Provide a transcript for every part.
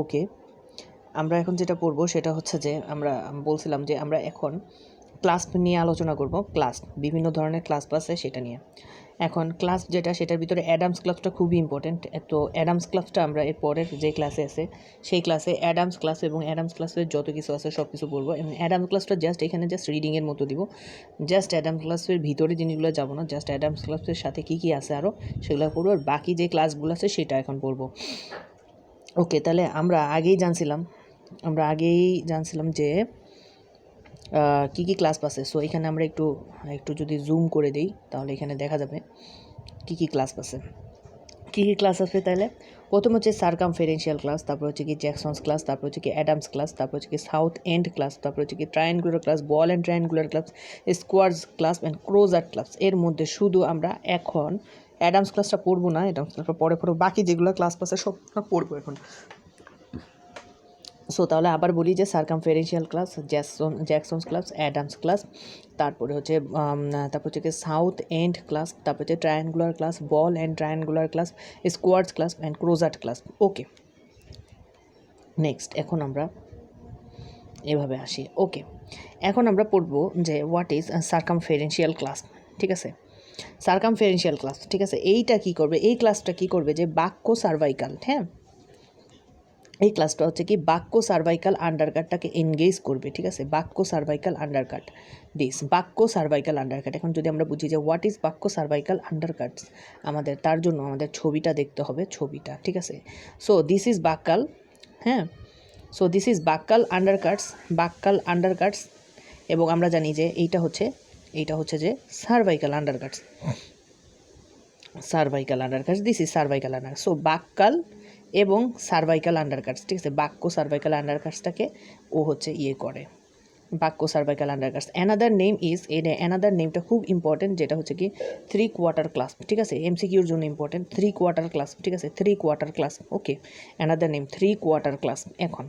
ওকে, আমরা এখন যেটা পড়বো সেটা হচ্ছে যে আমরা বলছিলাম যে আমরা এখন ক্লাস নিয়ে আলোচনা করব। ক্লাস, বিভিন্ন ধরনের ক্লাস আছে সেটা নিয়ে। এখন ক্লাস যেটা, সেটার ভিতরে অ্যাডামস ক্লাসটা খুবই ইম্পর্টেন্ট। তো অ্যাডামস ক্লাসটা আমরা এর পরের যে ক্লাসে আছে সেই ক্লাসে অ্যাডামস ক্লাস এবং অ্যাডামস ক্লাসের যত কিছু আছে সব কিছু বলবো। এবং অ্যাডামস ক্লাসটা জাস্ট এখানে জাস্ট রিডিংয়ের মতো দিব, জাস্ট অ্যাডামস ক্লাসের ভিতরে জিনিসগুলো যাবো না, জাস্ট অ্যাডামস ক্লাসের সাথে কী কী আছে আরও সেগুলো পড়বো, আর বাকি যে ক্লাসগুলো আছে সেটা এখন পড়বো। ওকে, তাহলে আমরা আগেই জানছিলাম যে কী কী ক্লাস পাচ্ছে। সো এখানে আমরা একটু যদি জুম করে দিই তাহলে এখানে দেখা যাবে কী কী ক্লাস পাচ্ছে। কী কী ক্লাস আছে তাহলে? প্রথম হচ্ছে সার্কামফারেন্সিয়াল ক্লাস, তারপর হচ্ছে কি জ্যাকসনস ক্লাস, তারপর হচ্ছে কি অ্যাডামস ক্লাস, তারপর হচ্ছে কি সাউথ এন্ড ক্লাস, তারপর হচ্ছে কি triangular class, ball and triangular class, squares class and Crozat class. এর মধ্যে শুধু আমরা এখন অ্যাডামস ক্লাসটা পড়বো না, অ্যাডামস ক্লাসটা পরে বাকি যেগুলো ক্লাস পাচ্ছে সব পড়বো এখন। সো তাহলে আবার বলি যে circumferential class, Jackson's class, Adams class, তারপরে হচ্ছে কি সাউথ এন্ড ক্লাস, তারপর হচ্ছে triangular class, ball and triangular class, squares class and Crozat class. Okay, next এখন আমরা এভাবে আসি। ওকে, এখন আমরা পড়বো যে হোয়াট ইজ সার্কামফারেন্সিয়াল ক্লাস। ঠিক আছে, সার্কামফারেন্সিয়াল ক্লাস, ঠিক আছে, এইটা কী করবে, এই ক্লাসটা কী করবে যে বাক্য সার্ভাইকাল, হ্যাঁ, এই ক্লাসটা হচ্ছে কি বাক্য সার্ভাইকাল আন্ডারকাটটাকে এনগেজ করবে। ঠিক আছে, বাক্য সার্ভাইকাল আন্ডারকাট, বাক্য সার্ভাইকাল আন্ডারকাট। এখন যদি আমরা বুঝি যে হোয়াট ইজ বাক্য সার্ভাইকাল আন্ডারকাটস, তার জন্য আমাদের ছবিটা দেখতে হবে, ছবিটা। ঠিক আছে, সো দিস ইজ বাক্যাল, হ্যাঁ, so this is buccal undercuts, এবং আমরা জানি যে এইটা হচ্ছে যে cervical undercuts, this is cervical undercuts. So buccal এবং সার্ভাইকাল আন্ডারকাটস, ঠিক আছে, বাক্য সার্ভাইকাল আন্ডারকাটসটাকে ও হচ্ছে করে, বাক্য সার্ভাইকাল আন্ডারকাটস। অ্যানাদার নেমটা খুব ইম্পর্টেন্ট, যেটা হচ্ছে কি 3 কোয়ার্টার ক্লাস। ঠিক আছে, এমসিকিউর জন্য ইম্পর্টেন্ট 3 কোয়ার্টার ক্লাস। ঠিক আছে, 3 কোয়ার্টার ক্লাস। ওকে, অ্যানাদার নেম 3 কোয়ার্টার ক্লাস। এখন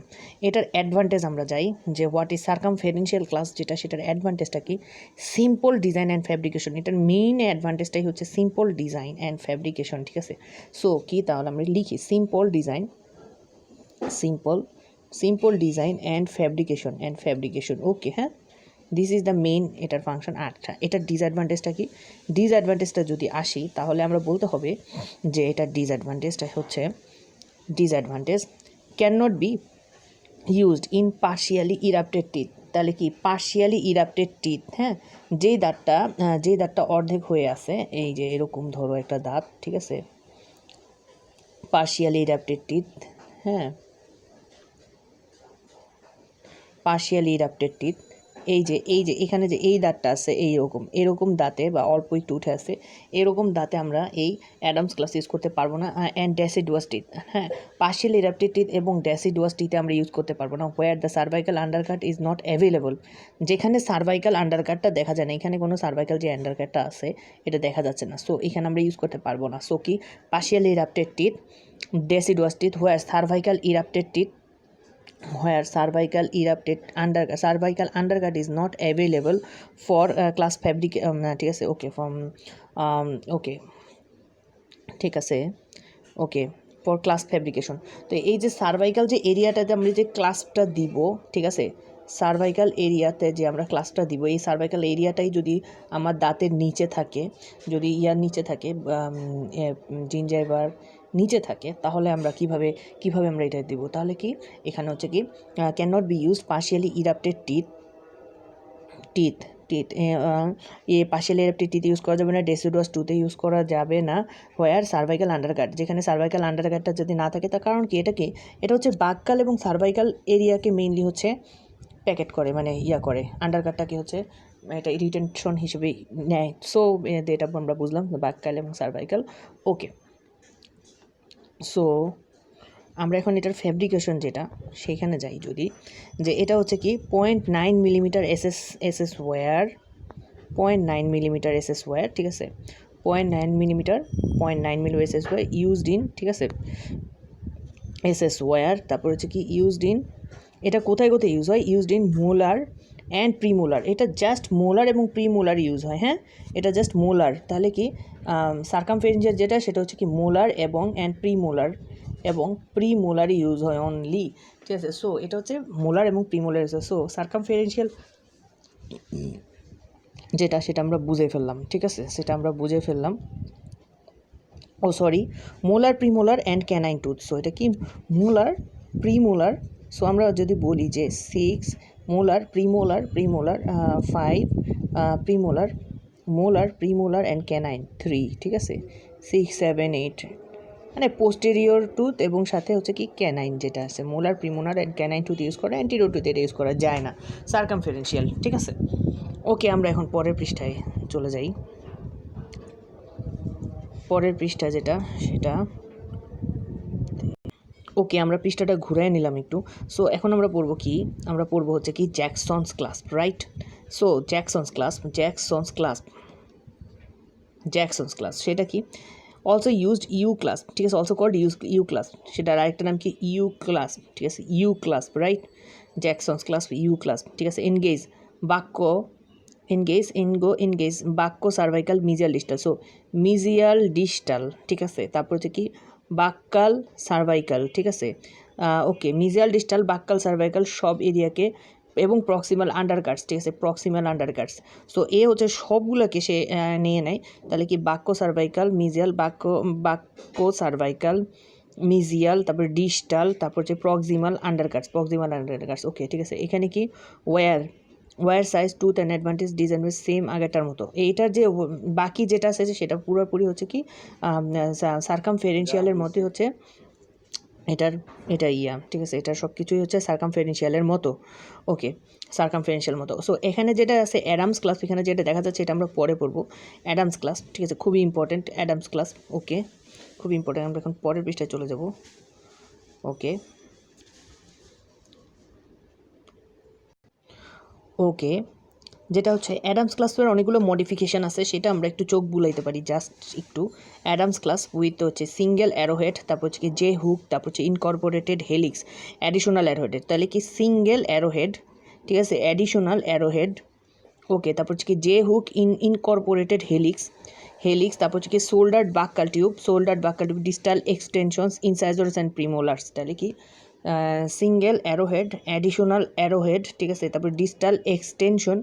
এটার অ্যাডভান্টেজ আমরা যাই যে হোয়াট ইজ সার্কামফারেন্সিয়াল ক্লাস, যেটা সেটার অ্যাডভান্টেজটা কি, সিম্পল ডিজাইন অ্যান্ড ফ্যাব্রিকেশন। এটার মেইন অ্যাডভান্টেজটাই হচ্ছে সিম্পল ডিজাইন অ্যান্ড ফ্যাব্রিকেশন। ঠিক আছে, সো কি, তাহলে আমরা লিখি সিম্পল ডিজাইন অ্যান্ড ফ্যাব্রিকেশন। ওকে, হ্যাঁ, দিস ইজ দ্য মেইন এটার ফাংশন। আচ্ছা, এটার ডিসঅ্যাডভান্টেজটা কি? ডিসঅ্যাডভান্টেজটা যদি আসি তাহলে আমরা বলতে হবে যে এটার disadvantage can not be used in partially erupted teeth. তাহলে কি পার্শিয়ালি ইরাপ্টেড টিথ, হ্যাঁ, যেই দাঁতটা অর্ধেক হয়ে আছে, এই যে এরকম ধরো একটা দাঁত, ঠিক আছে, পার্শিয়ালি ইরাপ্টেড টিথ, হ্যাঁ, পার্শিয়ালি ইরাপ্টেড টিথ, এই যে এখানে যে এই দাঁতটা আছে এরকম দাঁতে বা অল্প একটু উঠে আছে, এরকম দাঁতে আমরা এই অ্যাডামস ক্লাস ইউজ করতে পারবো না। অ্যান্ড ডেসিডুয়াস টিথ, হ্যাঁ, পার্শিয়াল ইরাপ্টেড টিথ এবং ডেসিডুয়াস টিথে আমরা ইউজ করতে পারবো না। Where the cervical undercut is not available, যেখানে সার্ভাইকাল আন্ডারকাটটা দেখা যায় না, এখানে কোনো সার্ভাইকাল যে আন্ডারকাটটা আছে এটা দেখা যাচ্ছে না, সো এখানে আমরা ইউজ করতে পারবো না। সো কি partial erupted teeth, deciduous teeth, where cervical erupted teeth, where cervical undercut is not available for class fabric, ঠিক আছে, ওকে, ফ্রম ওকে, ঠিক আছে, ওকে, ফর ক্লাস ফ্যাব্রিকেশন। তো এই যে সার্ভাইকাল যে এরিয়াটাতে আমরা যে ক্লাসটা দিব, ঠিক আছে, সার্ভাইকাল এরিয়াতে যে আমরা ক্লাসটা দিব, এই সার্ভাইকাল এরিয়াটাই যদি আমার দাঁতের নিচে থাকে, যদি নিচে থাকে, জিঞ্জাইভার নিচে থাকে, তাহলে আমরা কিভাবে আমরা এটা দিব? তাহলে কি এখানে হচ্ছে কি can not be use partially erupted teeth partially erupted teeth use করা যাবে না, ডেসিডুয়াস টুথে ইউজ করা যাবে না। হোয়ার সার্ভাইকাল আন্ডারকাট, যেখানে সার্ভাইকাল আন্ডারকাটটা যদি না থাকে, তার কারণ কি, এটা হচ্ছে বাক্যাল এবং সার্ভাইকাল এরিয়াকে মেইনলি হচ্ছে প্যাকেট করে, মানে করে, আন্ডারকাটটাকে হচ্ছে এটা রিটেনশন হিসেবে নেয়। সো এটা আমরা বুঝলাম বাক্যাল এবং সার্ভাইকাল। ওকে, সো আমরা এখন এটার ফ্যাব্রিকেশন যেটা সেইখানে যাই, যদি যে এটা হচ্ছে কি 0.9 millimetre SS wire, 0.9 millimetre SS wire, ঠিক আছে, 0.9 millimetre SS wire used in, ঠিক আছে, এসএস ওয়্যার। তারপর হচ্ছে কি ইউজড ইন, এটা কোথায় ইউজ হয়, used in molar and premolar. এটা জাস্ট মোলার এবং প্রিমোলার ইউজ হয়, হ্যাঁ, এটা জাস্ট মোলার। তাহলে কি সার্কামফারেন্সিয়াল যেটা সেটা হচ্ছে কি মোলার এবং প্রিমোলার এবং প্রিমোলার ইউজ হয় অনলি, ঠিক আছে। সো এটা হচ্ছে মোলার এবং প্রিমোলার ইউজ হয়। সো সার্কামফারেন্সিয়াল যেটা সেটা আমরা বুঝে ফেললাম, ঠিক আছে, সেটা আমরা বুঝে ফেললাম। Oh sorry, molar premolar and canine tooth. So এটা কি মোলার প্রিমোলার। সো আমরা যদি বলি যে 6 molar premolar 5 premolar molar premolar and canine 3, ঠিক আছে, 6 7 8 মানে পোস্টেরিয়র টুথ এবং সাথে হচ্ছে কি ক্যানাইন যেটা আছে, molar premolar and canine tooth use করে, অ্যান্টিরিয়র টুথ এটা ইউজ করা যায় না, সার্কামফারেন্সিয়াল, ঠিক আছে। ওকে, আমরা এখন পরের পৃষ্ঠায় চলে যাই। পরের পৃষ্ঠা যেটা সেটা ওকে, আমরা পৃষ্ঠাটা ঘুরাই নিলাম একটু। সো এখন আমরা পড়বো কি, আমরা পড়বো হচ্ছে কি জ্যাকসনস ক্লাস, রাইট। সো জ্যাকসনস ক্লাস সেটা কি, অলসো ইউজড ইউ ক্লাস, ঠিক আছে, অলসো কল্ড ইউ ক্লাস, সেটার আরেকটা নাম কি ইউ ক্লাস, ঠিক আছে, U class, right, Jackson's class U class, ঠিক আছে। Engage buccal, engage buccal cervical mesial distal. So mesial distal, ঠিক আছে, তারপর হচ্ছে কি বাক্যাল সার্ভাইকাল, ঠিক আছে। ওকে, মিজিয়াল ডিস্টাল বাক্যাল সার্ভাইকাল সব এরিয়াকে এবং প্রক্সিমাল আন্ডারকাটস, ঠিক আছে, প্রক্সিমাল আন্ডারকাটস। সো এ হচ্ছে সবগুলোকে সে নিয়ে নেয়। তাহলে কি বাক্য সার্ভাইকাল মিজিয়াল, বাক্য সার্ভাইকাল মিজিয়াল, তারপর ডিস্টাল, তারপর হচ্ছে প্রক্সিমাল আন্ডারকাটস। ওকে, ঠিক আছে। এখানে কি wire size tooth and advantage design same আগেরটার মতো। এইটার যে বাকি যেটা আছে সেটা পুরোপুরি হচ্ছে কি সার্কামফারেন্সিয়ালের মতোই হচ্ছে এটা ঠিক আছে, এটা সব কিছুই হচ্ছে সার্কামফারেন্সিয়ালের মতো। ওকে, সার্কামফারেন্সিয়াল মতো। সো এখানে যেটা আছে অ্যাডামস ক্লাস, এখানে যেটা দেখা যাচ্ছে এটা আমরা পরে পড়বো, অ্যাডামস ক্লাস, ঠিক আছে, খুবই ইম্পর্টেন্ট অ্যাডামস ক্লাস। ওকে, খুবই ইম্পর্টেন্ট। আমরা এখন পরের পৃষ্ঠায় চলে যাব। ওকে, যেটা হচ্ছে অ্যাডামস ক্লাসের অনেকগুলো মডিফিকেশান আছে, সেটা আমরা একটু চোখ বুলাইতে পারি জাস্ট একটু। অ্যাডামস ক্লাস উইথ হচ্ছে সিঙ্গেল অ্যারোহেড, তারপর হচ্ছে কি জে হুক, তারপর হচ্ছে ইনকর্পোরেটেড হেলিক্স, অ্যাডিশনাল অ্যারোহেড। তাহলে কি সিঙ্গেল অ্যারোহেড, ঠিক আছে, অ্যাডিশনাল অ্যারোহেড। ওকে, তারপর হচ্ছে কি জে হুক ইনকর্পোরেটেড হেলিক্স, তারপর হচ্ছে কি সোল্ডার্ড buccal tube, distal extensions ইনসাইজর্স and প্রিমোলার্স। তাহলে কি সিঙ্গেল অ্যারোহেড, অ্যাডিশনাল অ্যারোহেড, ঠিক আছে, তারপর ডিস্টাল এক্সটেনশন,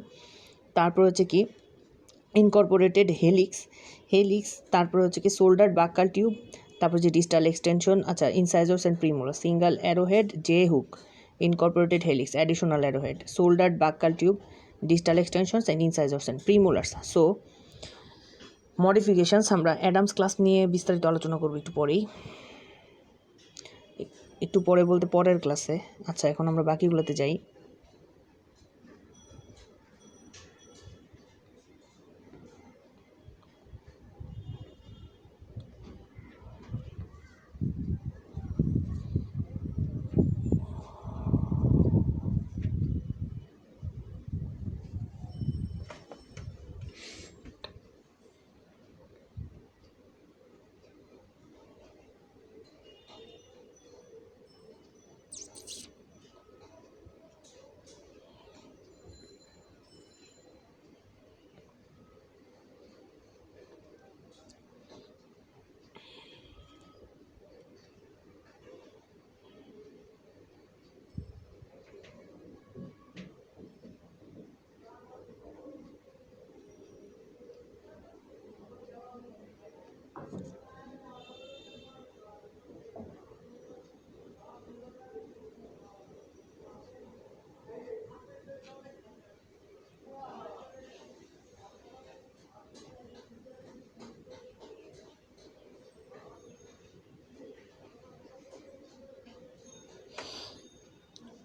তারপর হচ্ছে কি ইনকর্পোরেটেড হেলিক্স, তারপর হচ্ছে কি সোল্ডার্ড বাক্যাল টিউব, তারপর যে ডিস্টাল এক্সটেনশন, আচ্ছা, incisors and premolar, single arrowhead, J hook, incorporated helix, additional arrowhead, soldered buccal tube, distal extensions and incisors and premolars. So modifications আমরা অ্যাডামস ক্লাস নিয়ে বিস্তারিত আলোচনা করবো একটু পরে বলতে পরের ক্লাসে। আচ্ছা, এখন আমরা বাকিগুলোতে যাই।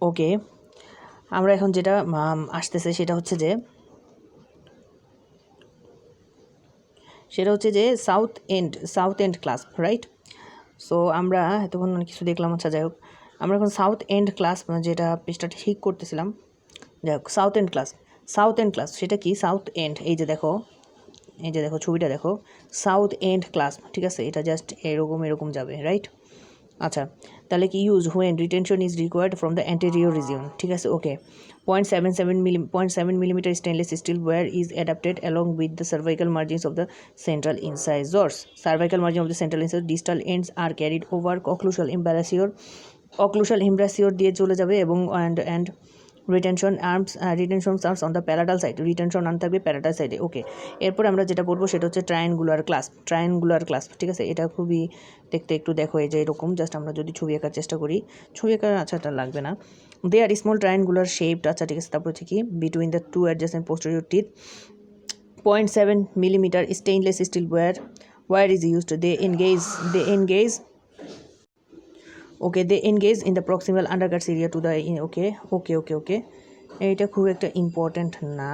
ওকে, আমরা এখন যেটা আসতেছে সেটা হচ্ছে যে south end class, right. So আমরা এতক্ষণ অনেক কিছু দেখলাম। আচ্ছা, যাই হোক, আমরা এখন সাউথ এন্ড ক্লাস যেটা পৃষ্ঠা ঠিক করতেছিলাম, যাই হোক, সাউথ এন্ড ক্লাস সেটা কি সাউথ এন্ড, এই যে দেখো ছবিটা দেখো, সাউথ এন্ড ক্লাস, ঠিক আছে, এটা জাস্ট এরকম যাবে, রাইট। আচ্ছা, তাহলে কি use when retention is required from the anterior region, ঠিক আছে। Okay, 0.7 millimetre stainless steel wire is adapted along with the cervical margins of the central incisors. Cervical margin of the central incisor distal ends are carried over occlusal embrasure দিয়ে চলে যাবে এবং and retention arms on the palatal side, retention arm থাকবে palatal সাইডে। Okay, এরপর আমরা যেটা পড়বো সেটা হচ্ছে ট্রায়াঙ্গুলার ক্লাস্প, ঠিক আছে। এটা খুবই দেখতে একটু দেখো এই যে এরকম, জাস্ট আমরা যদি ছবি আঁকার চেষ্টা করি, ছবি আঁকা আচ্ছা এটা লাগবে না, they are small triangular shaped, আচ্ছা ঠিক আছে। তারপর হচ্ছে কি between the two adjacent posterior teeth 0.7 millimetre stainless steel wire is used, they engage okay, they engage in the proximal undercuts area to the okay, এইটা খুব একটা ইম্পর্ট্যান্ট না।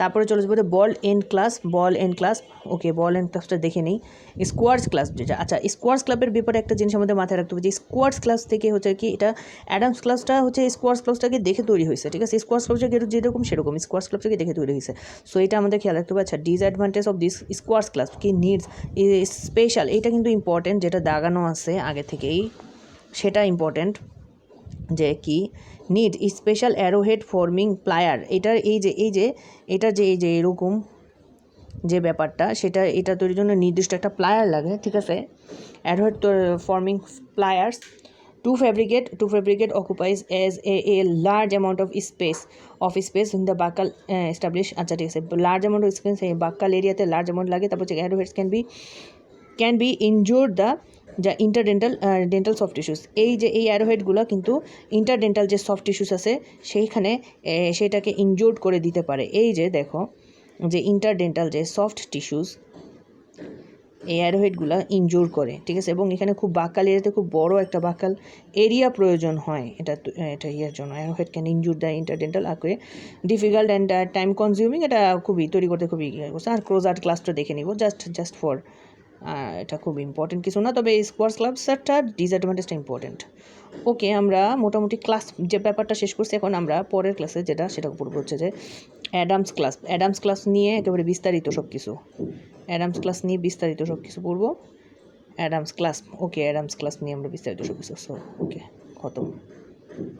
তারপরে চলে যাবো ball end clasp. Okay, ball end ক্লাসটা দেখে নিই। স্কোয়ার্স ক্লাস যেটা, আচ্ছা স্কোয়ার্স ক্লাবের ব্যাপারে একটা জিনিস আমাদের মাথায় রাখতে হবে যে স্কোয়ার্স ক্লাস থেকে হচ্ছে কি এটা অ্যাডামস ক্লাসটা হচ্ছে স্কোয়ার্স ক্লাসটাকে দেখে তৈরি হয়েছে, ঠিক আছে। স্কোয়ার্স ক্লাসটা যেরকম সেরকম স্কোয়ার্স ক্লাসটাকে দেখে তৈরি হয়েছে। সো এটা আমাদের খেয়াল রাখতে হবে। আচ্ছা, disadvantage of this squares class কি নিডস স্পেশাল, এটা কিন্তু ইম্পর্টেন্ট, যেটা দাগানো আছে আগে থেকেই সেটা ইম্পর্টেন্ট, যে কি need special Arrowhead forming plier. এটার এই যে এরকম যে ব্যাপারটা সেটা এটা তৈরির জন্য নির্দিষ্ট একটা প্লায়ার লাগে, ঠিক আছে। Arrowhead forming pliers to fabricate occupies as a large amount of space in the buccal establish, আচ্ছা ঠিক আছে। লার্জ অ্যামাউন্ট অফ স্পেস এই বাক্কাল এরিয়াতে লার্জ অ্যামাউন্ট লাগে। তারপর হচ্ছে arrowheads can be injured the dental soft tissues. এই অ্যারোহেডগুলো কিন্তু ইন্টারডেন্টাল যে সফট টিস্যুস আছে সেইখানে সেটাকে ইনজোর্ড করে দিতে পারে। এই যে দেখো যে ইন্টারডেন্টাল যে সফট টিস্যুস এই অ্যারোহেডগুলো ইনজোর করে, ঠিক আছে। এবং এখানে খুব বাক্কাল এরিয়াতে খুব বড় একটা বাক্কাল এরিয়া প্রয়োজন হয় এটা ইয়ার জন্য। অ্যারোহেড ক্যান ইনজোর দ্য ইন্টারডেন্টাল আঁকে ডিফিকাল্ট অ্যান্ড টাইম কনজিউমিং, এটা খুবই তৈরি করতে খুবই করছে। আর ক্রোজার্ট ক্লাসটা দেখে নিব জাস্ট ফর, এটা খুব ইম্পর্টেন্ট কিছু না, তবে স্কোয়ার্স ক্লাসটা ডিসঅ্যাডভান্টেজটা ইম্পর্টেন্ট। ওকে, আমরা মোটামুটি ক্লাস যে ব্যাপারটা শেষ করছি। এখন আমরা পরের ক্লাসে সেটা পড়বো হচ্ছে যে অ্যাডামস ক্লাস নিয়ে একেবারে বিস্তারিত সব কিছু পড়বো। অ্যাডামস ক্লাস নিয়ে আমরা বিস্তারিত সব কিছু। সো ওকে, খতম।